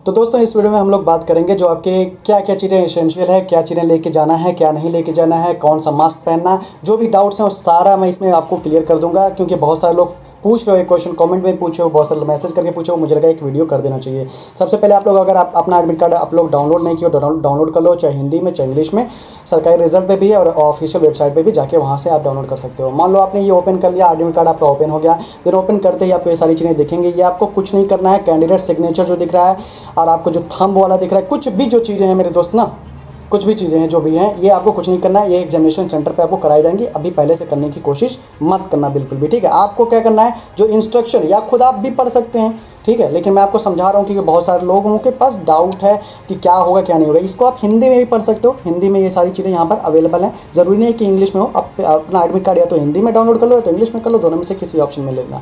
तो दोस्तों इस वीडियो में हम लोग बात करेंगे जो आपके क्या क्या चीज़ें एसेंशियल है, क्या चीज़ें लेके जाना है, क्या नहीं लेके जाना है, कौन सा मास्क पहनना, जो भी डाउट्स हैं वो सारा मैं इसमें आपको क्लियर कर दूंगा। क्योंकि बहुत सारे लोग पूछ रहे हो, क्वेश्चन कमेंट में पूछे हो, बहुत सारे मैसेज करके पूछे हो, मुझे लगा एक वीडियो कर देना चाहिए। सबसे पहले आप लोग अगर आप अपना एडमिट कार्ड आप लोग डाउनलोड नहीं किए हो, डाउनलोड कर लो, चाहे हिंदी में चाहे इंग्लिश में। सरकारी रिजल्ट पे भी है और ऑफिशियल वेबसाइट पे भी जाके वहाँ से आप डाउनलोड कर सकते हो। मान लो आपने ये ओपन कर लिया, एडमिट कार्ड आपका ओपन हो गया, फिर ओपन करते ही आपको ये सारी चीज़ें दिखेंगी। ये आपको कुछ नहीं करना है, कैंडिडेट सिग्नेचर जो दिख रहा है और आपको जो थंब वाला दिख रहा है, कुछ भी जो चीज़ें हैं मेरे दोस्त ना, कुछ भी चीज़ें हैं जो भी हैं, ये आपको कुछ नहीं करना है। ये एग्जामिनेशन सेंटर पे आपको कराई जाएंगी। अभी पहले से करने की कोशिश मत करना बिल्कुल भी, ठीक है। आपको क्या करना है, जो इंस्ट्रक्शन या खुद आप भी पढ़ सकते हैं, ठीक है, लेकिन मैं आपको समझा रहा हूँ क्योंकि बहुत सारे लोगों के पास डाउट है कि क्या होगा क्या नहीं होगा। इसको आप हिंदी में भी पढ़ सकते हो, हिंदी में ये सारी चीज़ें यहाँ पर अवेलेबल हैं। ज़रूरी नहीं है कि इंग्लिश में हो। अपना एडमिट कार्ड या तो हिंदी में डाउनलोड कर लो या तो इंग्लिश में कर लो, दोनों में से किसी ऑप्शन में लेना।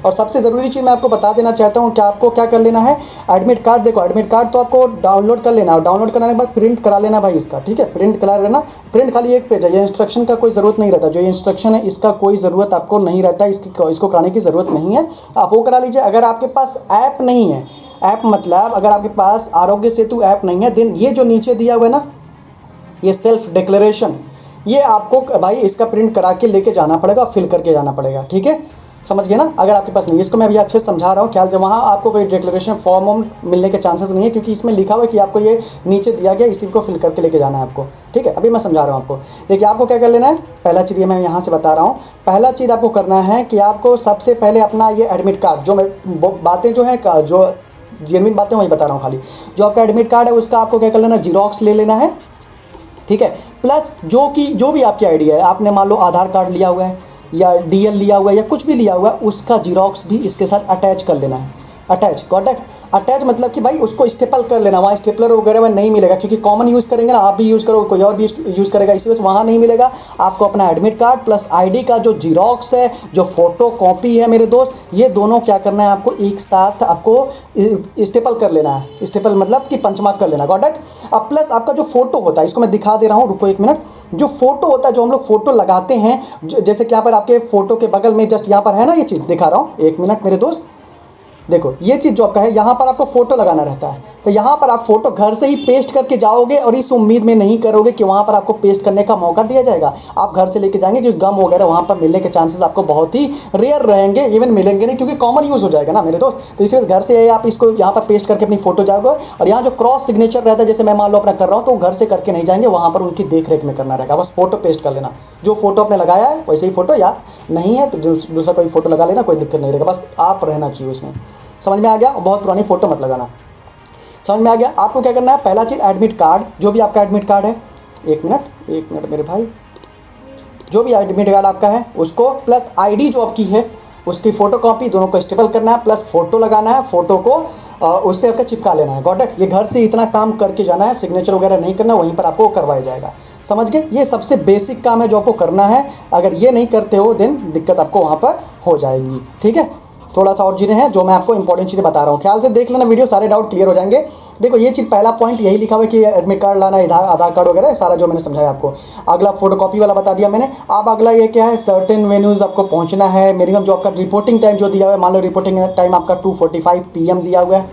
और सबसे ज़रूरी चीज़ मैं आपको बता देना चाहता हूँ कि आपको क्या कर लेना है। एडमिट कार्ड देखो, एडमिट कार्ड तो आपको डाउनलोड कर लेना, और डाउनलोड कराने के बाद प्रिंट करा लेना भाई इसका, ठीक है। प्रिंट करा लेना, प्रिंट खाली एक पेज है, ये इंस्ट्रक्शन का कोई ज़रूरत नहीं रहता। जो इंस्ट्रक्शन है इसका कोई ज़रूरत आपको नहीं रहता, इसको कराने की ज़रूरत नहीं है, आप वो करा लीजिए। अगर आपके पास ऐप नहीं है, ऐप मतलब अगर आपके पास आरोग्य सेतु ऐप नहीं है, देन ये जो नीचे दिया हुआ है ना, ये सेल्फ डिक्लेरेशन, ये आपको भाई इसका प्रिंट करा के लेके जाना पड़ेगा, फिल करके जाना पड़ेगा, ठीक है। समझ गए ना। अगर आपके पास नहीं, इसको मैं अभी अच्छे से समझा रहा हूँ ख्याल से। वहाँ आपको कोई डिक्लेरेशन फॉर्म मिलने के चांसेस नहीं है, क्योंकि इसमें लिखा हुआ है कि आपको ये नीचे दिया गया, इसी को फिल करके लेके जाना है आपको, ठीक है। अभी मैं समझा रहा हूँ आपको। देखिए आपको क्या कर लेना है, पहला चीज़ ये मैं यहाँ से बता रहा हूँ। पहला चीज़ आपको करना है कि आपको सबसे पहले अपना ये एडमिट कार्ड, जो मैं बातें जो है, जो जेन्युइन बातें वही बता रहा हूँ खाली, जो आपका एडमिट कार्ड है उसका आपको क्या कर लेना, जीरोक्स ले लेना है, ठीक है। प्लस जो भी आपकी आईडी है, आपने मान लो आधार कार्ड लिया हुआ है या डीएल लिया हुआ है या कुछ भी लिया हुआ है, उसका जीरोक्स भी इसके साथ अटैच कर लेना है। Attach got it. अटैच मतलब कि भाई उसको स्टेपल कर लेना। वहाँ स्टेपलर वगैरह में नहीं मिलेगा, क्योंकि कॉमन यूज़ करेंगे ना, आप भी यूज़ करो, कोई और भी यूज़ करेगा, इसी वजह से वहाँ नहीं मिलेगा। आपको अपना एडमिट कार्ड प्लस आईडी का जो जीरोक्स है, जो फोटो कॉपी है मेरे दोस्त, ये दोनों क्या करना है, आपको एक साथ आपको स्टेपल कर लेना है। स्टेपल मतलब कि पंचमार्क कर लेना, गॉट इट। अब प्लस आपका जो फोटो होता है, इसको मैं दिखा दे रहा हूँ, रुको एक मिनट। जो फोटो होता है, जो हम लोग फोटो लगाते हैं, जैसे कि यहाँ पर आपके फोटो के बगल में जस्ट यहाँ पर है ना, ये चीज़ दिखा रहा हूँ, एक मिनट मेरे दोस्त। देखो ये चीज़ जो आपका है, यहाँ पर आपको फोटो लगाना रहता है। तो यहाँ पर आप फोटो घर से ही पेस्ट करके जाओगे, और इस उम्मीद में नहीं करोगे कि वहाँ पर आपको पेस्ट करने का मौका दिया जाएगा। आप घर से लेके जाएंगे, क्योंकि गम वगैरह वहाँ पर मिलने के चांसेस आपको बहुत ही रेयर रहेंगे, इवन मिलेंगे नहीं, क्योंकि कॉमन यूज़ हो जाएगा ना मेरे दोस्त। तो इसलिए घर से आप इसको यहाँ पर पेस्ट करके अपनी फोटो जाओगे। और यहाँ जो क्रॉस सिग्नेचर रहता है, जैसे मैं मान लो अपना कर रहा हूँ, तो घर से करके नहीं जाएंगे, वहाँ पर उनकी देख रेख में करना रहेगा। बस फोटो पेस्ट कर लेना, जो फोटो आपने लगाया है वैसे ही फोटो, या नहीं है तो दूसरा कोई फोटो लगा लेना, कोई दिक्कत नहीं रहेगा। बस आप रहना चाहिए उसमें। समझ में आ गया। बहुत पुरानी फोटो मत लगाना। समझ में आ गया। आपको क्या करना है, पहला चीज़ एडमिट कार्ड, जो भी आपका एडमिट कार्ड है, एक मिनट मेरे भाई, जो भी एडमिट कार्ड आपका है उसको, प्लस आईडी जो आपकी है उसकी फोटो कॉपी, दोनों को स्टेपल करना है, प्लस फोटो लगाना है, फोटो को उस पर आपका चिपका लेना है, गॉट इट। ये घर से इतना काम करके जाना है, सिग्नेचर वगैरह नहीं करना, वहीं पर आपको करवाया जाएगा। समझ गए। ये सबसे बेसिक काम है जो आपको करना है। अगर ये नहीं करते हो देन दिक्कत आपको वहाँ पर हो जाएगी, ठीक है। थोड़ा सा और चीज़ें हैं जो मैं आपको इंपॉर्टेंट चीज़ें बता रहा हूँ, ख्याल से देख लेना वीडियो, सारे डाउट क्लियर हो जाएंगे। देखो ये चीज़ पहला पॉइंट यही लिखा हुआ है कि एडमिट कार्ड लाना, आधार कार्ड वगैरह सारा जो मैंने समझाया आपको। अगला फोटोकॉपी वाला बता दिया मैंने। अब अगला ये क्या है, सर्टेन वेन्यूज़ आपको पहुँचना है। मिनिमम जो आपका रिपोर्टिंग टाइम जो दिया हुआ है, मान लो रिपोर्टिंग टाइम आपका 2:45 PM दिया हुआ है,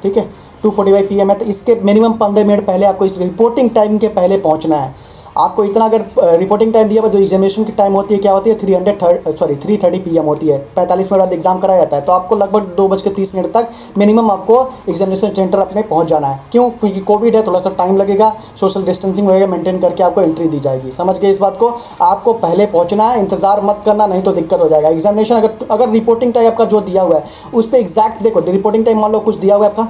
ठीक है, 2:45 PM है, तो इसके मिनिमम 15 मिनट पहले आपको इस रिपोर्टिंग टाइम के पहले पहुँचना है। आपको इतना अगर रिपोर्टिंग टाइम दिया हुआ, जो एग्जामिनेशन की टाइम होती है क्या होती है, 3:30 PM होती है, 45 मिनट बाद एग्जाम कराया जाता है। तो आपको लगभग 2:30 तक मिनिमम आपको एग्जामिनेशन सेंटर अपने पहुंच जाना है। क्यों? क्योंकि कोविड है, थोड़ा सा टाइम लगेगा, सोशल डिस्टेंसिंग वगैरह मेंटेन करके आपको एंट्री दी जाएगी। समझ गए इस बात को। आपको पहले पहुंचना है, इंतजार मत करना, नहीं तो दिक्कत हो जाएगा। एग्जामिनेशन अगर रिपोर्टिंग टाइम आपका जो दिया हुआ है उस पर एग्जैक्ट देखो, रिपोर्टिंग टाइम मान लो कुछ दिया हुआ है आपका,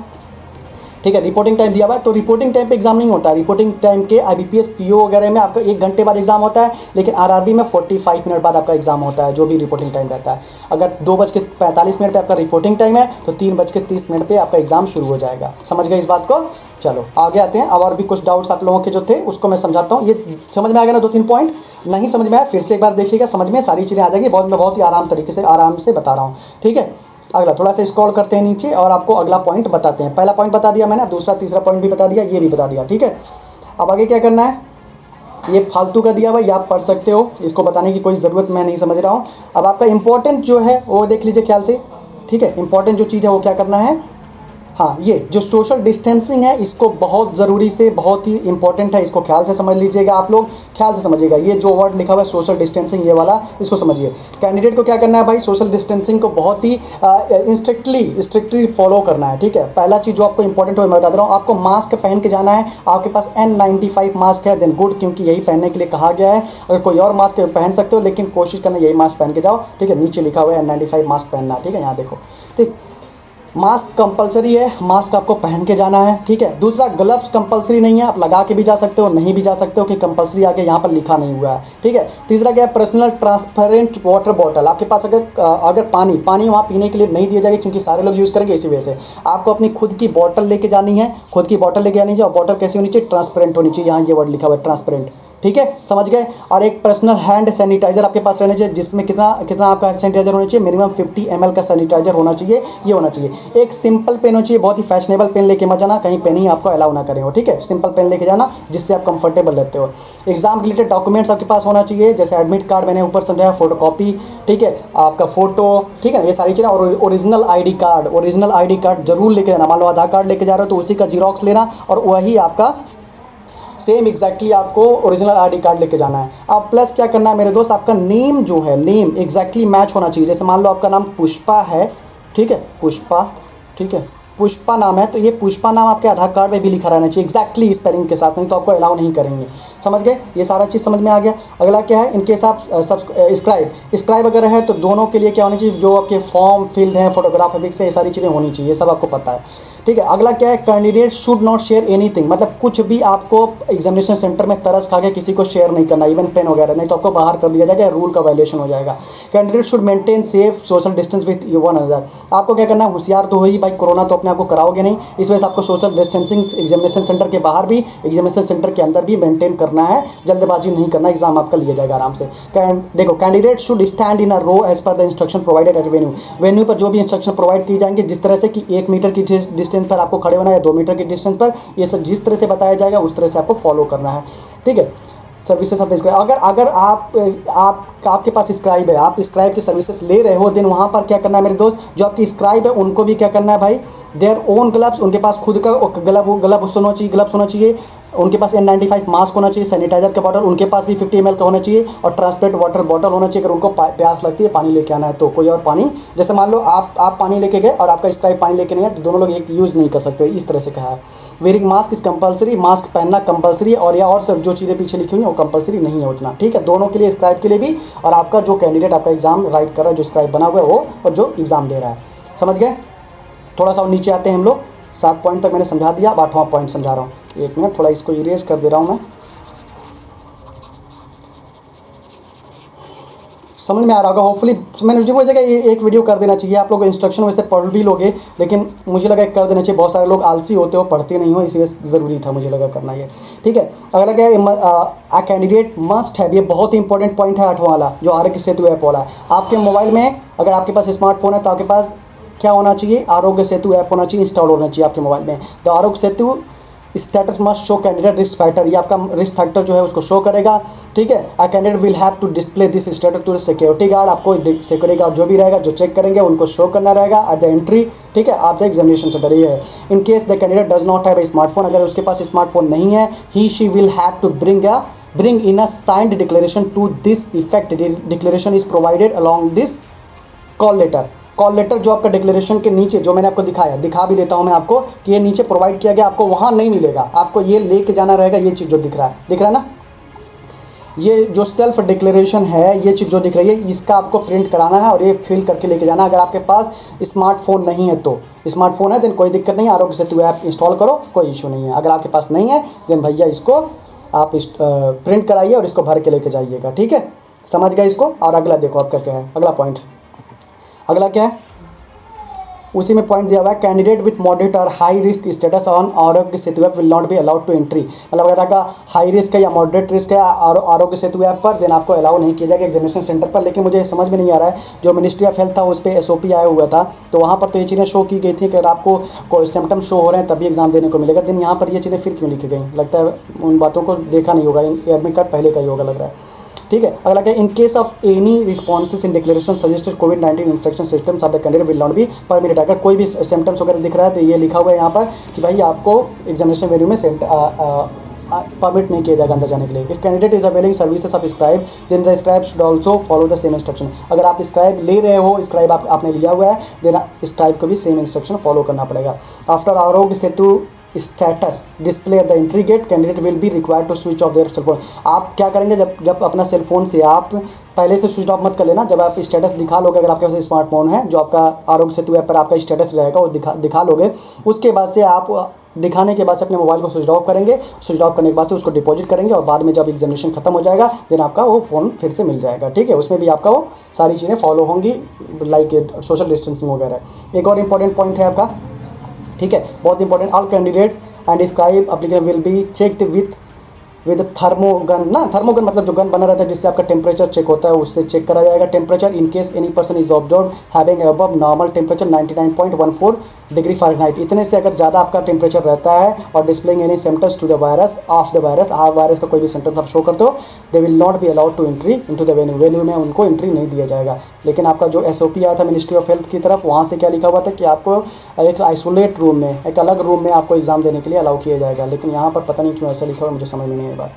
ठीक है, रिपोर्टिंग टाइम दिया हुआ है, तो रिपोर्टिंग टाइम पे एग्जाम नहीं होता है। रिपोर्टिंग टाइम के IBPS PO वगैरह में आपका 1 घंटे बाद एग्जाम होता है, लेकिन RRB में 45 मिनट बाद आपका एग्जाम होता है, जो भी रिपोर्टिंग टाइम रहता है। अगर 2:45 पे आपका रिपोर्टिंग टाइम है तो 3:30 पे आपका एग्जाम शुरू हो जाएगा। समझ गए इस बात को। चलो आगे आते हैं। अब और भी कुछ डाउट्स आप लोगों के जो थे उसको मैं समझाता हूँ। ये समझ में आ गया ना, 2-3 पॉइंट। नहीं समझ में आया फिर से एक बार देखिएगा, समझ में सारी चीज़ें आ जाएंगी। बहुत ही आराम से बता रहा हूँ, ठीक है। अगला थोड़ा सा स्क्रॉल करते हैं नीचे और आपको अगला पॉइंट बताते हैं। पहला पॉइंट बता दिया मैंने, दूसरा तीसरा पॉइंट भी बता दिया, ये भी बता दिया, ठीक है। अब आगे क्या करना है, ये फालतू का दिया हुआ ये आप पढ़ सकते हो, इसको बताने की कोई ज़रूरत मैं नहीं समझ रहा हूँ। अब आपका इंपॉर्टेंट जो है वो देख लीजिए ख्याल से, ठीक है। इंपॉर्टेंट जो चीज़ है वो क्या करना है, हाँ, ये जो सोशल डिस्टेंसिंग है इसको बहुत ज़रूरी से बहुत ही इंपॉर्टेंट है, इसको ख्याल से समझ लीजिएगा, आप लोग ख्याल से समझिएगा। ये जो वर्ड लिखा हुआ है सोशल डिस्टेंसिंग, ये वाला इसको समझिए। कैंडिडेट को क्या करना है भाई, सोशल डिस्टेंसिंग को बहुत ही स्ट्रिक्टली फॉलो करना है, ठीक है। पहला चीज़ जो आपको इंपॉर्टेंट है मैं बता दे रहा हूँ, आपको मास्क पहन के जाना है। आपके पास N95 मास्क है देन गुड, क्योंकि यही पहनने के लिए कहा गया है। अगर कोई और मास्क पहन सकते हो, लेकिन कोशिश करना यही मास्क पहन के जाओ, ठीक है। नीचे लिखा हुआ है N95 मास्क पहनना, ठीक है, यहाँ देखो, ठीक। मास्क कंपलसरी है, मास्क आपको पहन के जाना है, ठीक है। दूसरा, ग्लव्स कंपलसरी नहीं है, आप लगा के भी जा सकते हो, नहीं भी जा सकते हो, कि कंपलसरी आगे यहाँ पर लिखा नहीं हुआ है, ठीक है। तीसरा क्या है, पर्सनल ट्रांसपेरेंट वाटर बॉटल। आपके पास अगर पानी वहाँ पीने के लिए नहीं दिया जाएगा, क्योंकि सारे लोग यूज़ करेंगे, इसी वजह से आपको अपनी खुद की बॉटल लेके जानी है, खुद की बॉटल लेके जानी है। और बॉटल कैसी होनी चाहिए, ट्रांसपेरेंट होनी चाहिए, यहाँ ये वर्ड लिखा हुआ है ट्रांसपेरेंट, ठीक है, समझ गए। और एक पर्सनल हैंड सैनिटाइजर आपके पास रहना चाहिए, जिसमें कितना आपका सैनिटाइजर होना चाहिए, मिनिमम 50 ml का सैनिटाइजर होना चाहिए, ये होना चाहिए। एक सिंपल पेन होना चाहिए, बहुत ही फैशनेबल पेन लेके मत जाना, कहीं पेन ही आपको अलाउ ना करें हो, ठीक है। सिंपल पेन लेके जाना, जिससे आप कंफर्टेबल रहते हो। एग्जाम रिलेटेड डॉक्यूमेंट्स आपके पास होना चाहिए, जैसे एडमिट कार्ड मैंने ऊपर समझाया, फोटोकॉपी, ठीक है, आपका फोटो, ठीक है, ये सारी चीज़ें। और ओरिजिनल आई डी कार्ड जरूर लेके जाना। मान लो आधार कार्ड लेके जा रहे हो तो उसी का जीरोक्स लेना, और वही आपका सेम एग्जैक्टली आपको ओरिजिनल आईडी कार्ड लेके जाना है। अब प्लस क्या करना है मेरे दोस्त, आपका नेम जो है, नेम एग्जैक्टली मैच होना चाहिए। जैसे मान लो आपका नाम पुष्पा है, ठीक है, पुष्पा, ठीक है, पुष्पा नाम है, तो ये पुष्पा नाम आपके आधार कार्ड में भी लिखा रहना चाहिए एग्जैक्टली स्पेलिंग के साथ, नहीं तो आपको अलाउ नहीं करेंगे। समझ गए, ये सारा चीज़ समझ में आ गया। अगला क्या है, इनके साथ स्क्राइब अगर है तो दोनों के लिए क्या होनी चाहिए, जो आपके फॉर्म फील्ड है, फोटोग्राफ एविक्स है, ये सारी चीज़ें होनी चाहिए, ये सब आपको पता है, ठीक है। अगला क्या है, candidate should not share anything, मतलब कुछ भी आपको एग्जामिनेशन सेंटर में तरस खा के किसी को शेयर नहीं करना, इवन पेन वगैरह, नहीं तो आपको बाहर कर दिया जाएगा, रूल का वायलेशन हो जाएगा। Candidate should maintain safe social distance with one another. आपको क्या करना है, होशियार तो हो ही भाई, कोरोना तो अपने आप को कराओगे नहीं, इस वजह से आपको सोशल डिस्टेंसिंग एग्जामिनेशन सेंटर के बाहर भी, एग्जामिनेशन सेंटर के अंदर भी मेंटेन करना है। जल्दबाजी नहीं करना, एग्जाम आपका लिया जाएगा आराम से। देखो, candidate should stand in a row as per the instruction provided at venue पर जो भी इंस्ट्रक्शन प्रोवाइड की जाएंगे, जिस तरह से कि 1 मीटर की डिस्टेंस पर आपको खड़े होना है, 2 मीटर की डिस्टेंस पर, ये सब जिस तरह से बताया जाएगा उस तरह से आपको फॉलो करना है, ठीक है। सर्विसेज ऑफ स्क्राइब, अगर आपके पास स्क्राइब है, आप स्क्राइब की सर्विसेज ले रहे हो, देन वहाँ पर क्या करना है मेरे दोस्त, जो आपकी स्क्राइब है उनको भी क्या करना है भाई, देयर ओन ग्लव्स, उनके पास खुद का ग्लव्स होना चाहिए, उनके पास N95 मास्क होना चाहिए, सैनिटाइजर का बॉटल उनके पास भी 50 ml का होना चाहिए, और ट्रांसपेरेंट वाटर बॉटल होना चाहिए। अगर उनको प्यास लगती है, पानी लेके आना है, तो कोई और पानी, जैसे मान लो आप पानी लेके गए और आपका स्क्राइब पानी लेके नहीं है, तो दोनों लोग एक यूज़ नहीं कर सकते, इस तरह से कहा है। Wearing mask is compulsory, mask पहनना कंपलसरी है, और या और सब जो चीज़ें पीछे लिखी हुई हैं वो कंपलसरी नहीं है उतना, ठीक है। दोनों के लिए, स्क्राइब के लिए भी, और आपका जो कैंडिडेट आपका एग्जाम राइट कर रहा है, जो स्क्राइब बना हुआ है वो, और जो एग्जाम दे रहा है, समझ गए। थोड़ा सा और नीचे आते हैं हम लोग, 7 पॉइंट तक मैंने समझा दिया, अब 8वां पॉइंट समझा रहा हूँ। एक मिनट, थोड़ा इसको इरेज कर दे रहा हूँ मैं, समझ में आ रहा होगा होपफुली। मुझे जगह ये एक वीडियो कर देना चाहिए, आप लोग इंस्ट्रक्शन वैसे पढ़ भी लोगे, लेकिन मुझे लगा कर देना चाहिए। बहुत सारे लोग आलसी होते हो, पढ़ते नहीं हो, इसलिए ज़रूरी था मुझे लगा करना ये, ठीक है। अगला क्या है, कैंडिडेट मस्ट है, ये बहुत ही इंपॉर्टेंट पॉइंट है 8वां वाला, जो आरोग्य सेतु ऐप वाला है। आपके मोबाइल में अगर आपके पास स्मार्टफोन है तो आपके पास क्या होना चाहिए, आरोग्य सेतु ऐप होना चाहिए, इंस्टॉल होना चाहिए आपके मोबाइल में। तो Aarogya Setu status must show candidate risk factor, ये आपका रिस्क फैक्टर जो है उसको शो करेगा, ठीक है। A candidate will have to display this status to security guard, आपको सिक्योरिटी गार्ड जो भी रहेगा, जो चेक करेंगे, उनको शो करना रहेगा एट द एंट्री, ठीक है, आप द एग्जामिनेशन सेंटर। ये है in case the candidate does not have a smartphone, अगर उसके पास स्मार्टफोन नहीं है, he she will have to bring in a signed declaration to this effect. Declaration is provided along this call letter जो आपका declaration के नीचे, जो मैंने आपको दिखा भी देता हूं मैं आपको, कि ये नीचे प्रोवाइड किया गया, आपको वहां नहीं मिलेगा, आपको ये लेके जाना रहेगा। ये चीज़ जो दिख रहा है ना, ये जो सेल्फ डिक्लेरेशन है, ये चीज़ जो दिख रही है, इसका आपको प्रिंट कराना है और ये फिल करके लेके जाना है। अगर आपके पास स्मार्टफोन नहीं है तो, स्मार्टफोन है देन कोई दिक्कत नहीं है, आरोग्य सेतु ऐप इंस्टॉल करो, कोई इशू नहीं है। अगर आपके पास नहीं है देन भैया इसको आप प्रिंट कराइए और इसको भर के लेके जाइएगा, ठीक है, समझ गए इसको। और अगला देखो आपका क्या है, अगला पॉइंट, अगला क्या है, उसी में पॉइंट दिया हुआ है, कैंडिडेट विथ मॉडरेट और high risk status on Aarogya Setu app will not be allowed to entry. मतलब अगर आपका हाई रिस्क है या मॉडरेट रिस्क है आरोग्य सेतु ऐप पर, देन आपको अलाउ नहीं किया जाएगा एग्जामिनेशन सेंटर पर। लेकिन मुझे समझ में नहीं आ रहा है, जो मिनिस्ट्री ऑफ हेल्थ था उस पर SOP आया हुआ था, तो वहाँ पर तो ये चीज़ें शो की गई थी कि अगर आपको कोई सिम्टम शो हो रहे हैं तभी एग्जाम देने को मिलेगा। देन यहाँ पर ये चीज़ें फिर क्यों लिखी गई, लगता है उन बातों को देखा नहीं होगा, एडमिट कार्ड पहले का ही होगा लग रहा है। ठीक है। अगला क्या, in case of any responses in declaration suggested covid infection systems of the candidate will not be permitted. अगर कोई भी सिम्टम्स वगैरह दिख रहा है तो ये लिखा हुआ है यहाँ पर कि भाई आपको एग्जामिनेशन वेन्यू में परमिट नहीं किया जाएगा अंदर जाने के लिए। If candidate is availing services of scribe then the scribe should also follow the same instruction. अगर आप स्क्राइब ले रहे हो, स्क्राइब आपने लिया हुआ है, देन स्क्राइब को भी सेम इंस्ट्रक्शन फॉलो करना पड़ेगा। After Aarogya Setu status display at the entry gate candidate will be required to switch off their cellphone. आप क्या करेंगे, जब अपना सेलफोन से आप पहले से स्विच ऑफ मत कर लेना, जब आप स्टेटस दिखा लोगे, अगर आपके पास स्मार्टफोन है जो आपका आरोग्य सेतु ऐप पर आपका स्टेटस रहेगा वो दिखा लोगे, उसके बाद से आप दिखाने के बाद से अपने मोबाइल को स्विच ऑफ करेंगे। स्विच ऑफ करने के बाद से उसको डिपॉजिट करेंगे और बाद में जब एग्जामिनेशन खत्म हो जाएगा देन आपका वो फ़ोन फिर से मिल जाएगा। ठीक है, उसमें भी आपका वो सारी चीज़ें फॉलो होंगी, लाइक सोशल डिस्टेंसिंग वगैरह। एक और इम्पॉर्टेंट पॉइंट है आपका, ठीक है, बहुत important, all candidates and scribe application will be checked with thermogun ना, थर्मोगन मतलब जो गन बना रहता है जिससे आपका टेम्परेचर चेक होता है, उससे चेक करा जाएगा temperature. In case any person is observe having above normal temperature 99.14 degree Fahrenheit, इतने से अगर ज़्यादा आपका टेम्परेचर रहता है और displaying any symptoms to the virus of the virus, आप वायरस का कोई भी सिम्टम्स आप शो करते हो, they will not be allowed to entry into the venue में उनको एंट्री नहीं दिया जाएगा। लेकिन आपका जो SOP आया था मिनिस्ट्री ऑफ हेल्थ की तरफ, वहाँ से क्या लिखा हुआ था कि आपको एक आइसोलेट रूम में, एक अलग रूम में आपको एग्जाम देने के लिए अलाउ किया जाएगा, लेकिन यहाँ पर पता नहीं क्यों ऐसा लिखा हुआ, मुझे समझ में नहीं आई बात।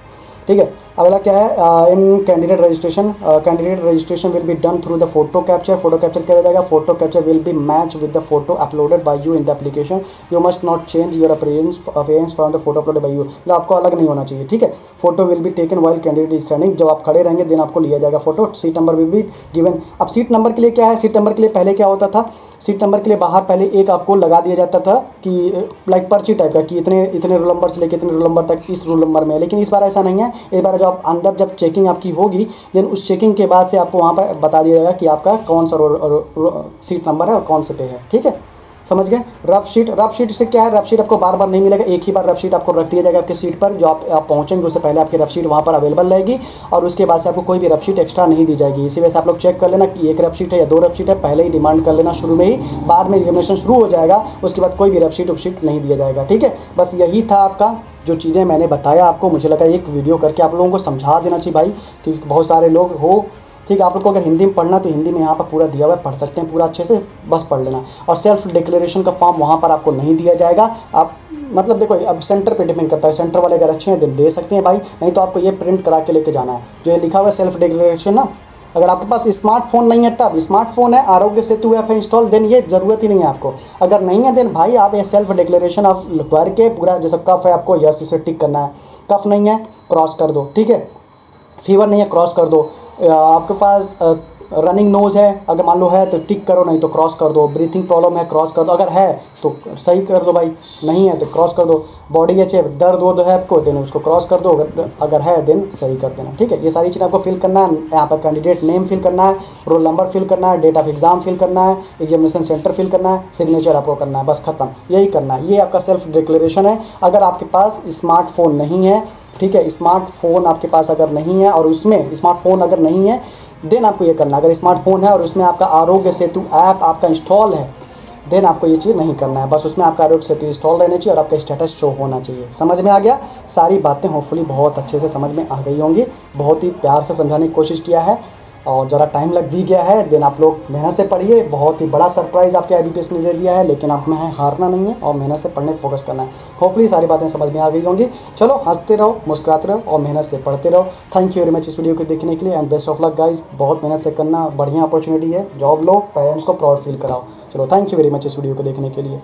ठीक है, अगला क्या है, in candidate registration will be done through the photo capture किया जाएगा। Photo capture will be match with the photo uploaded by you in the application. You must not change your appearance from the photo uploaded by you, मतलब आपको अलग नहीं होना चाहिए। ठीक है, photo will be taken while candidate is standing, जब आप खड़े रहेंगे देन आपको लिया जाएगा photo. Seat number will be given. अब सीट नंबर के लिए क्या है, सीट नंबर के लिए पहले क्या होता था, सीट नंबर के लिए बाहर पहले एक आपको लगा दिया जाता था कि लाइक पर्ची टाइप का कि इतने रोल नंबर से लेकर इतने रोल नंबर तक इस रोल नंबर में है। लेकिन इस बार ऐसा नहीं है, इस बार जब अंदर जब चेकिंग आपकी होगी देन उस चेकिंग के बाद से आपको वहाँ पर बता दिया जाएगा कि आपका कौन सा सीट नंबर है और कौन से पे है। ठीक है, समझ गए। रफ शीट से क्या है, रफ शीट आपको बार बार नहीं मिलेगा, एक ही बार रफ शीट आपको रख दिया जाएगा आपके सीट पर, जो आप पहुंचेंगे उससे पहले आपकी रफ शीट वहाँ पर अवेलेबल रहेगी और उसके बाद से आपको कोई भी रफ शीट एक्स्ट्रा नहीं दी जाएगी। इसी वजह से आप लोग चेक कर लेना कि एक रफ शीट है या 2 रफ शीट है, पहले ही डिमांड कर लेना शुरू में ही, बाद में एग्जामिनेशन शुरू हो जाएगा उसके बाद कोई भी रफ शीट नहीं दिया जाएगा। ठीक है, बस यही था आपका जो चीज़ें मैंने बताया आपको। मुझे लगा एक वीडियो करके आप लोगों को समझा देना चाहिए भाई, क्योंकि बहुत सारे लोग हो, ठीक है, आप लोग को अगर हिंदी में पढ़ना तो हिंदी में यहाँ पर पूरा दिया हुआ है, पढ़ सकते हैं पूरा अच्छे से, बस पढ़ लेना। और सेल्फ डिक्लेरेशन का फॉर्म वहाँ पर आपको नहीं दिया जाएगा। आप मतलब देखो अब सेंटर पे डिपेंड करता है, सेंटर वाले अगर अच्छे हैं दिन दे सकते हैं भाई, नहीं तो आपको ये प्रिंट करा के लेके जाना है जो ये लिखा हुआ है सेल्फ डिक्लेरेशन ना। अगर आपके पास स्मार्टफोन नहीं है, तब स्मार्टफोन है, आरोग्य सेतु ऐप है इंस्टॉल, देन ये ज़रूरत ही नहीं है आपको। अगर नहीं है देन भाई आप ये सेल्फ डिक्लेरेशन आप भर के पूरा, जैसे कफ है आपको यस इसे टिक करना है, कफ नहीं है क्रॉस कर दो, ठीक है, फीवर नहीं है क्रॉस कर दो, आपके पास रनिंग नोज़ है अगर मान लो है तो टिक करो, नहीं तो क्रॉस कर दो, ब्रीथिंग प्रॉब्लम है क्रॉस कर दो, अगर है तो सही कर दो भाई, नहीं है तो क्रॉस कर दो, बॉडी एच है दर्द है आपको देन उसको क्रॉस कर दो, अगर है देन सही कर देना। ठीक है, ये सारी चीज़ आपको फिल करना है। यहाँ पर कैंडिडेट नेम फिल करना है, रोल नंबर फिल करना है, डेट ऑफ एग्जाम फिल करना है, एग्जामिनेशन सेंटर फिल करना है, सिग्नेचर आपको करना है, बस खत्म, यही करना है। ये आपका सेल्फ डिक्लेरेशन है। अगर आपके पास स्मार्टफोन नहीं है, ठीक है, स्मार्टफोन आपके पास अगर नहीं है और उसमें स्मार्टफोन अगर नहीं है देन आपको ये करना है। अगर स्मार्टफोन है और उसमें आपका आरोग्य सेतु ऐप आपका इंस्टॉल है देन आपको ये चीज़ नहीं करना है, बस उसमें आपका आरोग्य सेतु इंस्टॉल रहना चाहिए और आपका स्टेटस शो होना चाहिए। समझ में आ गया? सारी बातें होपफुली बहुत अच्छे से समझ में आ गई होंगी। बहुत ही प्यार से समझाने की कोशिश किया है और ज़रा टाइम लग भी गया है, देन आप लोग मेहनत से पढ़िए। बहुत ही बड़ा सरप्राइज़ आपके IBPS ने दे दिया है, लेकिन आप में हारना नहीं है और मेहनत से पढ़ने फोकस करना है। होपफुली सारी बातें समझ में आ गई होंगी। चलो हंसते रहो, मुस्कुराते रहो और मेहनत से पढ़ते रहो। थैंक यू वेरी मच इस वीडियो को देखने के लिए and best of luck guys. बहुत मेहनत से करना, बढ़िया अपॉर्चुनिटी है, जॉब लो, पेरेंट्स को प्राउड फील कराओ। चलो थैंक यू वेरी मच इस वीडियो को देखने के लिए।